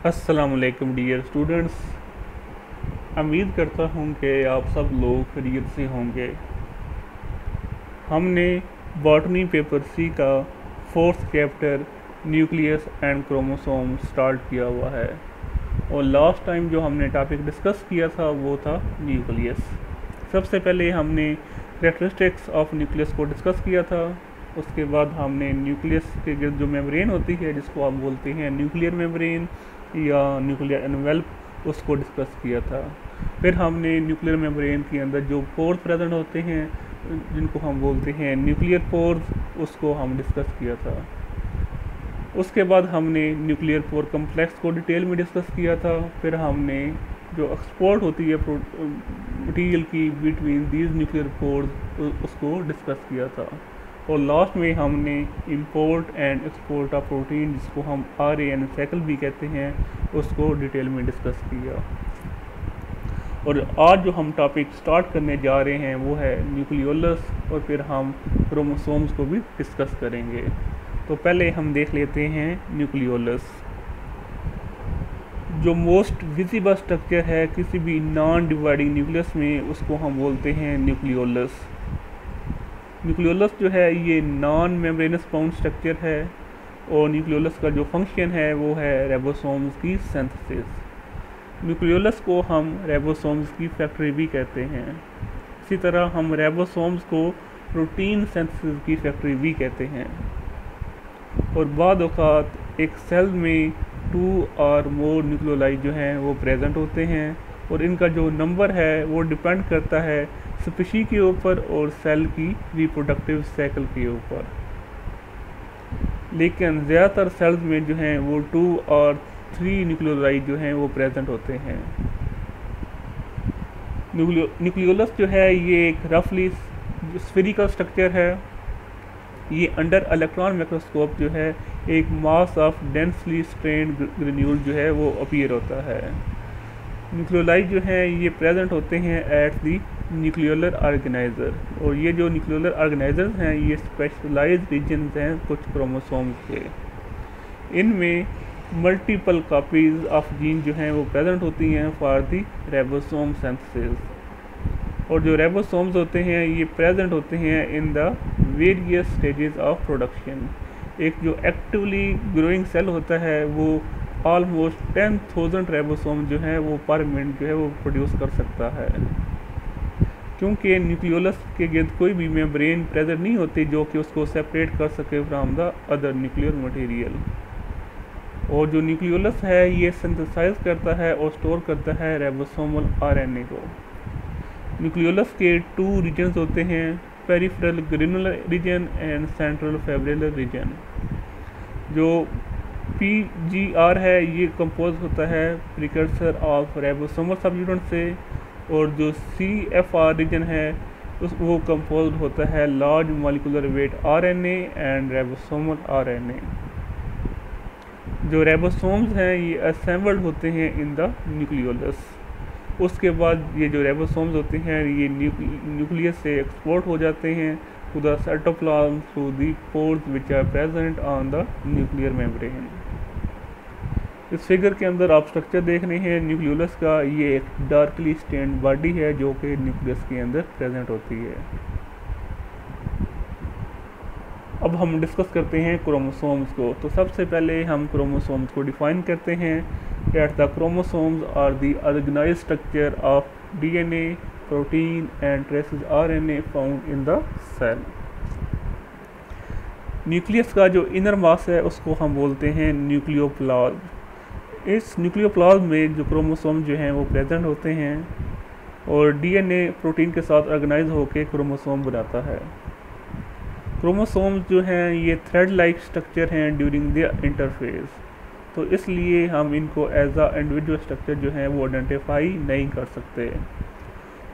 अस्सलामुअलैकुम dear students. उम्मीद करता हूँ कि आप सब लोग खैरियत से होंगे। हमने बॉटनी पेपर सी का fourth chapter nucleus and chromosome start किया हुआ है और लास्ट टाइम जो हमने टॉपिक डिस्कस किया था वो था न्यूक्लियस। सबसे पहले हमने कैरेक्टरिस्टिक्स ऑफ न्यूक्लियस को डिस्कस किया था। उसके बाद हमने न्यूक्लियस के गिर्द जो मेम्ब्रेन होती है जिसको आप बोलते हैं न्यूक्लियर मेम्ब्रेन या न्यूक्लियर एनवेल्प उसको डिस्कस किया था। फिर हमने न्यूक्लियर मेम्ब्रेन के अंदर जो पोर्स प्रेजेंट होते हैं जिनको हम बोलते हैं न्यूक्लियर पोर्स उसको हम डिस्कस किया था। उसके बाद हमने न्यूक्लियर पोर कम्प्लेक्स को डिटेल में डिस्कस किया था। फिर हमने जो एक्सपोर्ट होती है मटीरियल की बिटवीन दीज न्यूक्लियर पोर्स उसको डिस्कस किया था। और लास्ट में हमने import and export of protein जिसको हम RAN साइकिल भी कहते हैं उसको डिटेल में डिस्कस किया। और आज जो हम टॉपिक स्टार्ट करने जा रहे हैं वो है न्यूक्लियोलस और फिर हम क्रोमोसोम्स को भी डिस्कस करेंगे। तो पहले हम देख लेते हैं न्यूक्लियोलस। जो मोस्ट विजिबल स्ट्रक्चर है किसी भी नॉन डिवाइडिंग न्यूक्लियस में उसको हम बोलते हैं न्यूक्लियोलस। न्यूक्लियोलस जो है ये नॉन मेम्ब्रेनस बाउंड स्ट्रक्चर है और न्यूक्लियोलस का जो फंक्शन है वो है राइबोसोम्स की सिंथेसिस। न्यूक्लियोलस को हम राइबोसोम्स की फैक्ट्री भी कहते हैं। इसी तरह हम राइबोसोम्स को प्रोटीन सिंथेसिस की फैक्ट्री भी कहते हैं। और बाद औक़ात एक सेल में 2 और मोर न्यूक्लियोलाई जो हैं वो प्रेजेंट होते हैं और इनका जो नंबर है वो डिपेंड करता है स्पीशी के ऊपर और सेल की रिप्रोडक्टिव साइकिल के ऊपर। लेकिन ज़्यादातर सेल्स में जो हैं वो 2 और 3 न्यूक्लियोलाई जो हैं वो प्रेजेंट होते हैं। न्यूक्लियोलस जो है ये एक रफली स्फेरिकल स्ट्रक्चर है। ये अंडर इलेक्ट्रॉन माइक्रोस्कोप जो है एक mass of densely strained granule जो है वो अपीयर होता है। न्यूक्लियोलाई जो हैं ये प्रेजेंट होते हैं एट दी न्यूक्लियोलर ऑर्गेनाइज़र और ये जो न्यूक्लियोलर ऑर्गेनाइजर्स हैं ये स्पेशलाइज्ड रीजन्स हैं कुछ क्रोमोसोम्स के। इनमें मल्टीपल कॉपीज़ ऑफ जीन जो हैं वो प्रेजेंट होती हैं फॉर दी राइबोसोम सिंथेसिस। और जो राइबोसोम्स होते हैं ये प्रेजेंट होते हैं in the various stages of production. एक जो एक्टिवली ग्रोइंग सेल होता है वो ऑलमोस्ट 10,000 राइबोसोम जो है वो पर मिनट जो है वो प्रोड्यूस कर सकता है। क्योंकि न्यूक्लियोलस के गिर्द कोई भी मेम्ब्रेन प्रेजेंट नहीं होती जो कि उसको सेपरेट कर सके from the other nuclear material. और जो न्यूक्लियोलस है ये सिंथेसाइज करता है और स्टोर करता है राइबोसोमल RNA को। न्यूक्लियोलस के 2 रीजन्स होते हैं, peripheral granular region and central fibrillar region. जो PGR है ये कंपोज होता है प्रिकर्सर ऑफ राइबोसोमल सबयूनिट से और जो CFR रीजन है वो कंपोज होता है large molecular weight RNA and ribosomal RNA। जो राइबोसोम्स हैं ये असेंबल्ड होते हैं इन द न्यूक्लियोलस। उसके बाद ये जो राइबोसोम्स होते हैं ये न्यूक्लियस से एक्सपोर्ट हो जाते हैं to the cytoplasm through the pores which are present on the nuclear membrane. इस फिगर के अंदर आप स्ट्रक्चर देख रहे हैं न्यूक्लियोलस का। ये एक डार्कली स्टेन्ड बॉडी है जो कि न्यूक्लियस के अंदर प्रेजेंट होती है। अब हम डिस्कस करते हैं क्रोमोसोम्स को। तो सबसे पहले हम क्रोमोसोम्स को डिफाइन करते हैं that the chromosomes are the organized structure of DNA, protein and traces RNA found in the cell। Nucleus का जो इनर मास है उसको हम बोलते हैं न्यूक्लियोप्लाज्म। इस न्यूक्लियोप्लाज्म में जो क्रोमोसोम जो हैं वो प्रेजेंट होते हैं और DNA प्रोटीन के साथ ऑर्गेनाइज होकर क्रोमोसोम बनाता है। क्रोमोसोम्स जो हैं ये थ्रेड लाइक स्ट्रक्चर हैं ड्यूरिंग द इंटरफेस, तो इसलिए हम इनको एज अ इंडिविजुअल स्ट्रक्चर जो है वो आइडेंटिफाई नहीं कर सकते।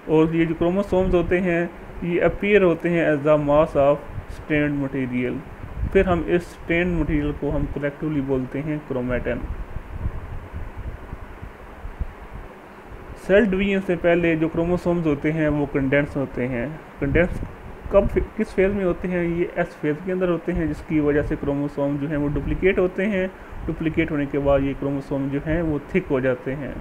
और ये जो क्रोमोसोम्स होते हैं ये अपीयर होते हैं as a mass of strand material. फिर हम इस स्ट्रेन्ड मटेरियल को हम कलेक्टिवली बोलते हैं क्रोमेटिन। सेल डिवीजन से पहले जो क्रोमोसोम्स होते हैं वो कंडेंस होते हैं। कंडेंस कब किस फेज़ में होते हैं? ये एस फेज़ के अंदर होते हैं जिसकी वजह से क्रोमोसोम जो हैं वो डुप्लीकेट होते हैं डुप्लीकेट होने के बाद ये क्रोमोसोम जो हैं वो थिक हो जाते हैं।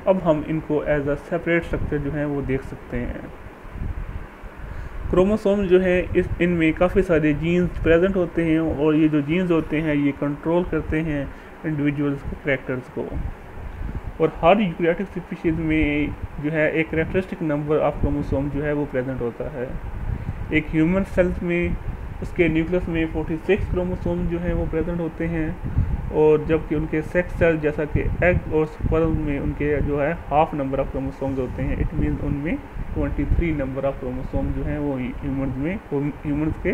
अब हम इनको एज अ सेपरेट स्ट्रक्चर जो है वो देख सकते हैं। क्रोमोसोम जो है इनमें काफ़ी सारे जीन्स प्रेजेंट होते हैं और ये जो जीन्स होते हैं ये कंट्रोल करते हैं इंडिविजुअल्स के करैक्टर्स को। और हर यूकैरियोटिक स्पीशीज़ में जो है एक कैरेक्टरिस्टिक नंबर ऑफ क्रोमोसोम जो है वो प्रेजेंट होता है। एक ह्यूमन सेल्स में उसके न्यूक्लियस में 46 क्रोमोसोम जो हैं वो प्रेजेंट होते हैं, और जबकि उनके सेक्स सेल जैसा कि एग और स्पर्म में उनके जो है हाफ नंबर ऑफ क्रोमोसोम्स होते हैं। इट मीन्स उनमें 23 नंबर ऑफ क्रोमोसोम जो हैं वो ह्यूमंस के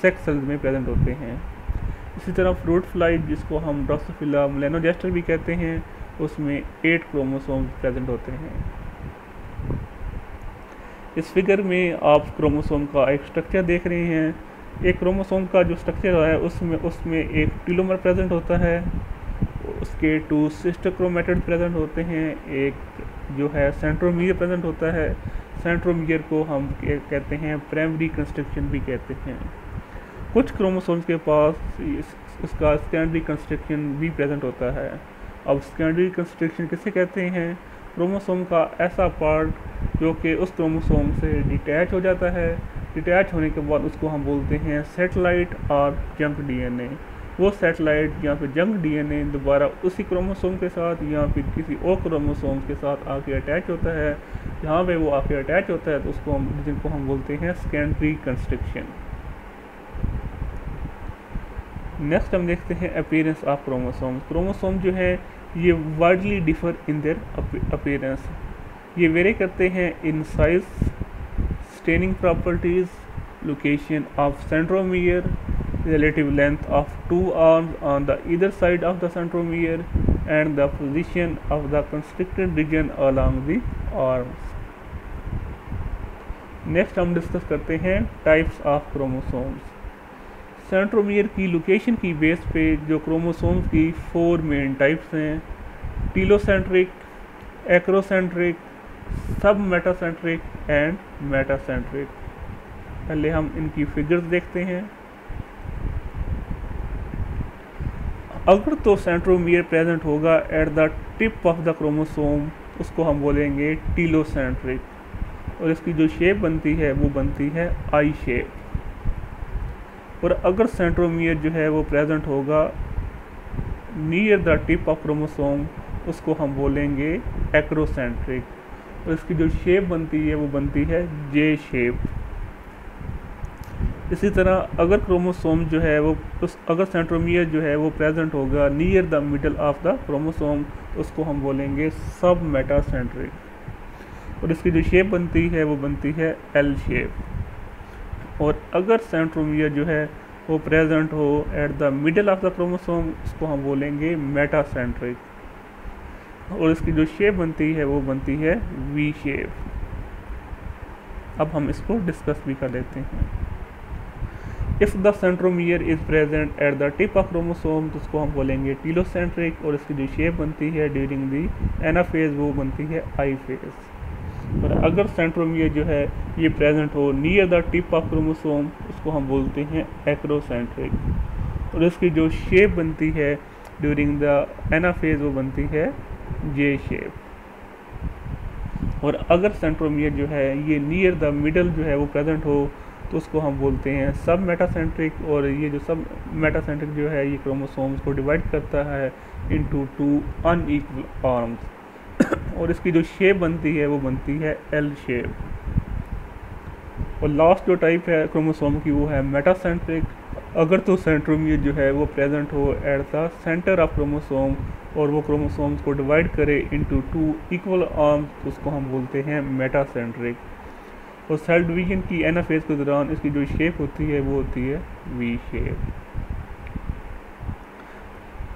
सेक्स सेल्स में प्रेजेंट होते हैं। इसी तरह फ्रूट फ्लाई जिसको हम ड्रोसोफिला मेलानोगास्टर भी कहते हैं, उसमें 8 क्रोमोसोम प्रेजेंट होते हैं। इस फिगर में आप क्रोमोसोम का एक स्ट्रक्चर देख रहे हैं। एक क्रोमोसोम का जो स्ट्रक्चर है उसमें एक टेलोमर प्रेजेंट होता है, उसके 2 सिस्टर क्रोमेटिड प्रेजेंट होते हैं, एक जो है सेंट्रोमियर प्रेजेंट होता है। सेंट्रोमियर को हम कहते हैं प्राइमरी कंस्ट्रक्शन भी कहते हैं। कुछ क्रोमोसोम्स के पास इसका सेकेंडरी कंस्ट्रक्शन भी प्रेजेंट होता है। अब सेकेंडरी कंस्ट्रक्शन किसे कहते हैं? क्रोमोसोम का ऐसा पार्ट जो कि उस क्रोमोसोम से डिटैच हो जाता है। डिटैच होने के बाद उसको हम बोलते हैं सैटेलाइट और जंक डीएनए। वो सैटेलाइट या फिर जंक डीएनए दोबारा उसी क्रोमोसोम के साथ या फिर किसी और क्रोमोसोम के साथ आके अटैच होता है। जहाँ पे वो आके अटैच होता है तो उसको जिनको हम बोलते हैं सेकेंडरी कंस्ट्रक्शन। नेक्स्ट हम देखते हैं अपीयरेंस ऑफ क्रोमोसोम। क्रोमोसोम जो है ये widely differ in their appearance. ये वेरी करते हैं in size, staining properties, location of centromere, relative length of 2 arms on the either side of the centromere, and the position of the constricted region along the arms. Next हम discuss करते हैं types of chromosomes. Centromere की location की base पे जो chromosomes की 4 main types हैं: telocentric, acrocentric, सब मेटासेंट्रिक एंड मेटासेंट्रिक। पहले हम इनकी फिगर्स देखते हैं। अगर तो सेंट्रोमियर प्रेजेंट होगा at the tip of the chromosome, उसको हम बोलेंगे टीलोसेंट्रिक, और इसकी जो शेप बनती है वो बनती है आई शेप। और अगर सेंट्रोमियर जो है वो प्रेजेंट होगा near the tip of chromosome, उसको हम बोलेंगे एक्रोसेंट्रिक, और इसकी जो शेप बनती है वो बनती है जे शेप। इसी तरह अगर क्रोमोसोम जो है वो अगर सेंट्रोमियर जो है वो प्रेजेंट होगा near the middle of the chromosome, उसको हम बोलेंगे सब मेटासेंट्रिक, और इसकी जो शेप बनती है वो बनती है एल शेप। और अगर सेंट्रोमियर जो है वो प्रेजेंट हो at the middle of the chromosome, उसको हम बोलेंगे मेटासेंट्रिक, और इसकी जो शेप बनती है वो बनती है वी शेप। अब हम इसको डिस्कस भी कर लेते हैं। If the centromere is present at the tip of chromosome, तो उसको हम बोलेंगे टीलोसेंट्रिक, और इसकी जो शेप बनती है ड्यूरिंग दी एनाफेज वो बनती है आई फेज। और अगर सेंट्रोमियर जो है ये प्रेजेंट हो near the tip of chromosome, उसको हम बोलते हैं एक्रोसेंट्रिक, और इसकी जो शेप बनती है ड्यूरिंग द एनाफेज वो बनती है जे शेप। और अगर सेंट्रोमियर जो है ये नियर द मिडल जो है वो प्रेजेंट हो, तो उसको हम बोलते हैं सब मेटासेंट्रिक, और ये जो सब मेटासेंट्रिक जो है ये क्रोमोसोम्स को डिवाइड करता है इनटू 2 अनइक्वल आर्म्स, और इसकी जो शेप बनती है वो बनती है एल शेप। और लास्ट जो टाइप है क्रोमोसोम की वो है मेटासेंट्रिक। अगर तो सेंट्रोमियर जो है वो प्रेजेंट हो at the centre of chromosome, और वो क्रोमोसोम्स को डिवाइड करे इनटू 2 इक्वल आर्म्स, तो उसको हम बोलते हैं मेटासेंट्रिक। और सेल डिवीजन की एनाफेज के दौरान इसकी जो शेप होती है वो होती है वी शेप।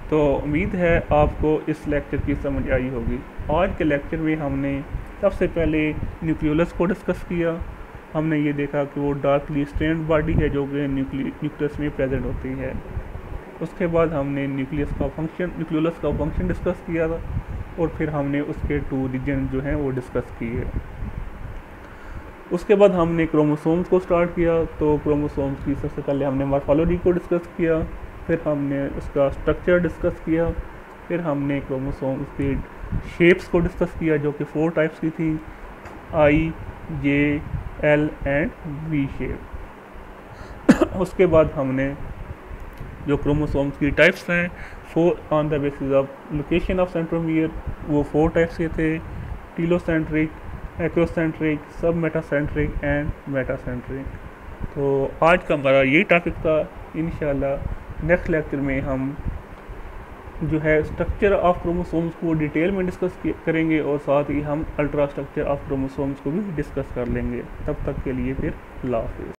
तो उम्मीद है आपको इस लेक्चर की समझ आई होगी। आज के लेक्चर में हमने सबसे पहले न्यूक्लियोलस को डिस्कस किया। हमने ये देखा कि वो डार्कली स्ट्रेन्ड बॉडी है जो कि न्यूक्लियस में प्रेजेंट होती है। उसके बाद हमने न्यूक्लियोलस का फंक्शन डिस्कस किया था, और फिर हमने उसके 2 रीजन जो हैं वो डिस्कस किए। उसके बाद हमने क्रोमोसोम्स को स्टार्ट किया। तो क्रोमोसोम्स की सबसे पहले हमने मॉर्फोलॉजी को डिस्कस किया। फिर हमने उसका स्ट्रक्चर डिस्कस किया, फिर हमने क्रोमोसोम्स की शेप्स को डिस्कस किया जो कि 4 टाइप्स की थी, आई, जे, एल एंड वी शेप। उसके बाद हमने जो क्रोमोसोम्स की टाइप्स हैं on the basis of location of centromere, वो 4 टाइप्स के थे, टीलोसेंट्रिक, एक्रोसेंट्रिक, सब मेटासेंट्रिक एंड मेटासेंट्रिक। तो आज का हमारा यही टॉपिक था। इंशाल्लाह नेक्स्ट लेक्चर में हम जो है स्ट्रक्चर ऑफ क्रोमोसोम्स को डिटेल में डिस्कस करेंगे और साथ ही हम अल्ट्रा स्ट्रक्चर ऑफ क्रोमोसोम्स को भी डिस्कस कर लेंगे। तब तक के लिए फिर अल्लाह हाफिज़।